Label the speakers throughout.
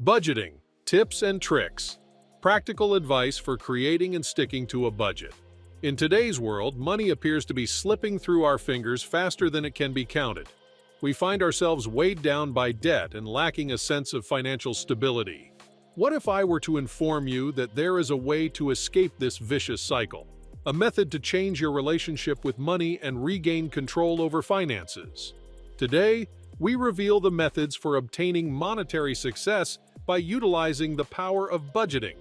Speaker 1: Budgeting, tips and tricks. Practical advice for creating and sticking to a budget. In today's world, money appears to be slipping through our fingers faster than it can be counted. We find ourselves weighed down by debt and lacking a sense of financial stability. What if I were to inform you that there is a way to escape this vicious cycle? A method to change your relationship with money and regain control over finances. Today, we reveal the methods for obtaining monetary success by utilizing the power of budgeting.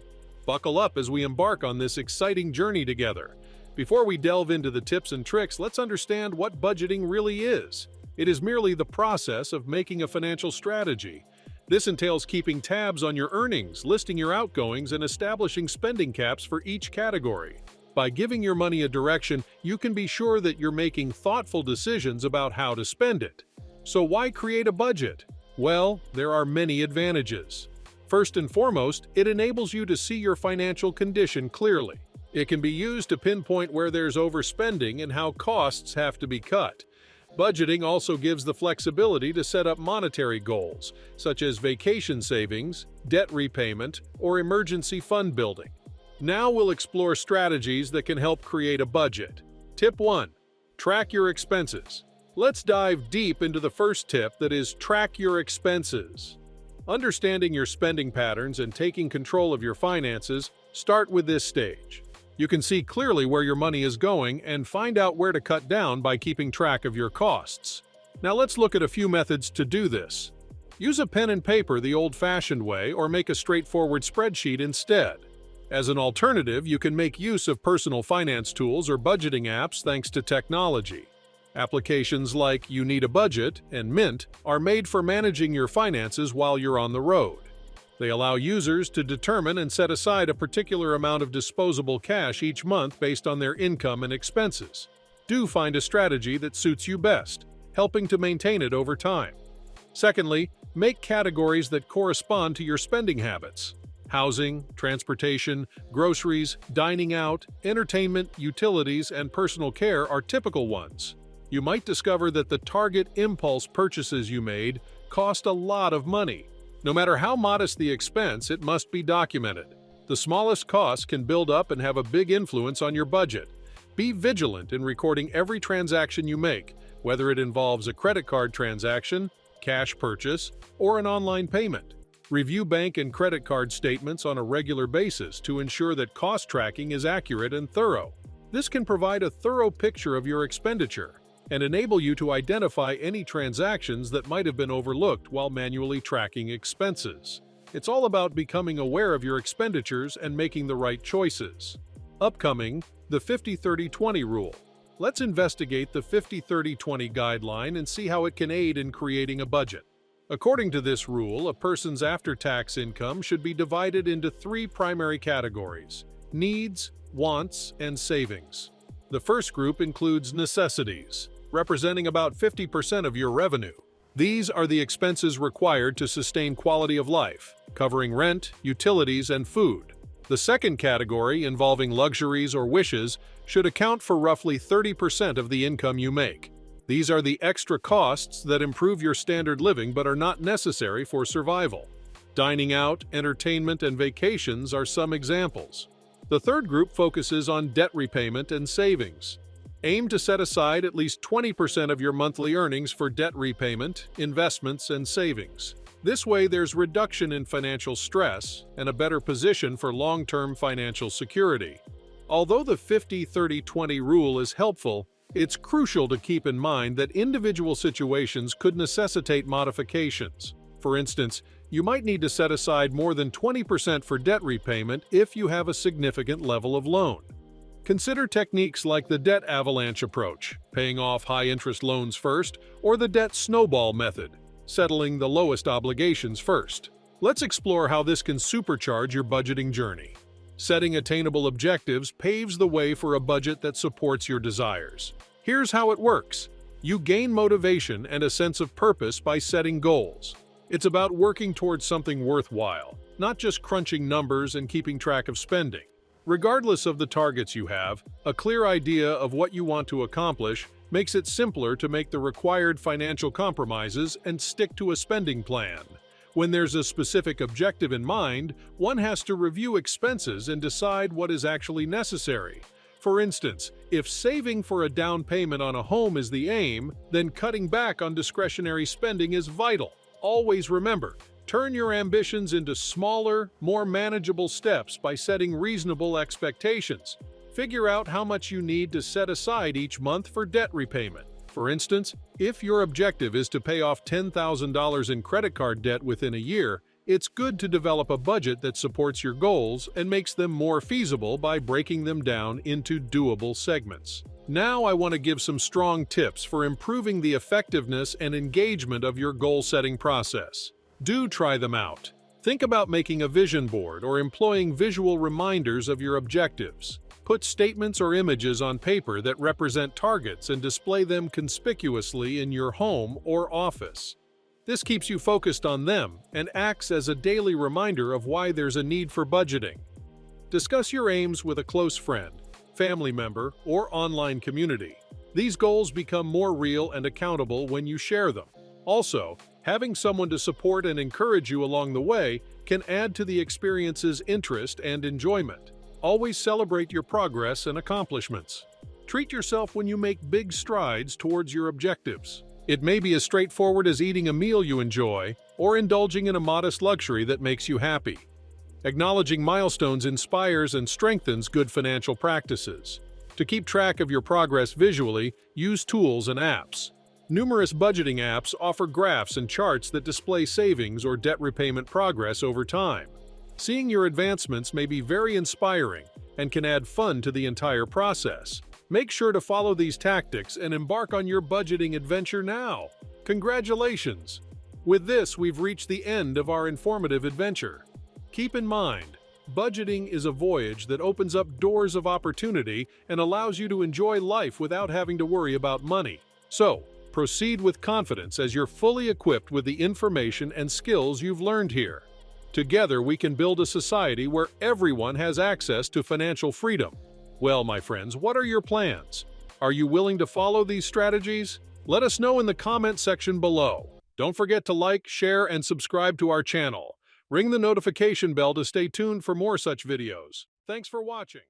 Speaker 1: Buckle up as we embark on this exciting journey together. Before we delve into the tips and tricks, let's understand what budgeting really is. It is merely the process of making a financial strategy. This entails keeping tabs on your earnings, listing your outgoings, and establishing spending caps for each category. By giving your money a direction, you can be sure that you're making thoughtful decisions about how to spend it. So why create a budget? Well, there are many advantages. First and foremost, it enables you to see your financial condition clearly. It can be used to pinpoint where there's overspending and how costs have to be cut. Budgeting also gives the flexibility to set up monetary goals, such as vacation savings, debt repayment, or emergency fund building. Now we'll explore strategies that can help create a budget. Tip 1. Track your expenses. Let's dive deep into the first tip, that is, track your expenses. Understanding your spending patterns and taking control of your finances start with this stage. You can see clearly where your money is going and find out where to cut down by keeping track of your costs. Now let's look at a few methods to do this. Use a pen and paper the old-fashioned way, or make a straightforward spreadsheet instead. As an alternative, you can make use of personal finance tools or budgeting apps thanks to technology. Applications like You Need a Budget and Mint are made for managing your finances while you're on the road. They allow users to determine and set aside a particular amount of disposable cash each month based on their income and expenses. Do find a strategy that suits you best, helping to maintain it over time. Secondly, make categories that correspond to your spending habits. Housing, transportation, groceries, dining out, entertainment, utilities, and personal care are typical ones. You might discover that the target impulse purchases you made cost a lot of money. No matter how modest the expense, it must be documented. The smallest costs can build up and have a big influence on your budget. Be vigilant in recording every transaction you make, whether it involves a credit card transaction, cash purchase, or an online payment. Review bank and credit card statements on a regular basis to ensure that cost tracking is accurate and thorough. This can provide a thorough picture of your expenditure and enable you to identify any transactions that might have been overlooked while manually tracking expenses. It's all about becoming aware of your expenditures and making the right choices. Upcoming, the 50-30-20 rule. Let's investigate the 50-30-20 guideline and see how it can aid in creating a budget. According to this rule, a person's after-tax income should be divided into three primary categories: needs, wants, and savings. The first group includes necessities, representing about 50% of your revenue. These are the expenses required to sustain quality of life, covering rent, utilities, and food. The second category, involving luxuries or wishes, should account for roughly 30% of the income you make. These are the extra costs that improve your standard living but are not necessary for survival. Dining out, entertainment, and vacations are some examples. The third group focuses on debt repayment and savings. Aim to set aside at least 20% of your monthly earnings for debt repayment, investments, and savings. This way, there's reduction in financial stress and a better position for long-term financial security. Although the 50-30-20 rule is helpful, it's crucial to keep in mind that individual situations could necessitate modifications. For instance, you might need to set aside more than 20% for debt repayment if you have a significant level of loan. Consider techniques like the debt avalanche approach, paying off high-interest loans first, or the debt snowball method, settling the lowest obligations first. Let's explore how this can supercharge your budgeting journey. Setting attainable objectives paves the way for a budget that supports your desires. Here's how it works. You gain motivation and a sense of purpose by setting goals. It's about working towards something worthwhile, not just crunching numbers and keeping track of spending. Regardless of the targets you have, a clear idea of what you want to accomplish makes it simpler to make the required financial compromises and stick to a spending plan. When there's a specific objective in mind, one has to review expenses and decide what is actually necessary. For instance, if saving for a down payment on a home is the aim, then cutting back on discretionary spending is vital. Always remember, turn your ambitions into smaller, more manageable steps by setting reasonable expectations. Figure out how much you need to set aside each month for debt repayment. For instance, if your objective is to pay off $10,000 in credit card debt within a year, it's good to develop a budget that supports your goals and makes them more feasible by breaking them down into doable segments. Now I want to give some strong tips for improving the effectiveness and engagement of your goal-setting process. Do try them out. Think about making a vision board or employing visual reminders of your objectives. Put statements or images on paper that represent targets and display them conspicuously in your home or office. This keeps you focused on them and acts as a daily reminder of why there's a need for budgeting. Discuss your aims with a close friend, family member, or online community. These goals become more real and accountable when you share them. Also, having someone to support and encourage you along the way can add to the experience's interest and enjoyment. Always celebrate your progress and accomplishments. Treat yourself when you make big strides towards your objectives. It may be as straightforward as eating a meal you enjoy or indulging in a modest luxury that makes you happy. Acknowledging milestones inspires and strengthens good financial practices. To keep track of your progress visually, use tools and apps. Numerous budgeting apps offer graphs and charts that display savings or debt repayment progress over time. Seeing your advancements may be very inspiring and can add fun to the entire process. Make sure to follow these tactics and embark on your budgeting adventure now. Congratulations! With this, we've reached the end of our informative adventure. Keep in mind, budgeting is a voyage that opens up doors of opportunity and allows you to enjoy life without having to worry about money. So, proceed with confidence as you're fully equipped with the information and skills you've learned here. Together, we can build a society where everyone has access to financial freedom. Well, my friends, what are your plans? Are you willing to follow these strategies? Let us know in the comment section below. Don't forget to like, share, and subscribe to our channel. Ring the notification bell to stay tuned for more such videos. Thanks for watching.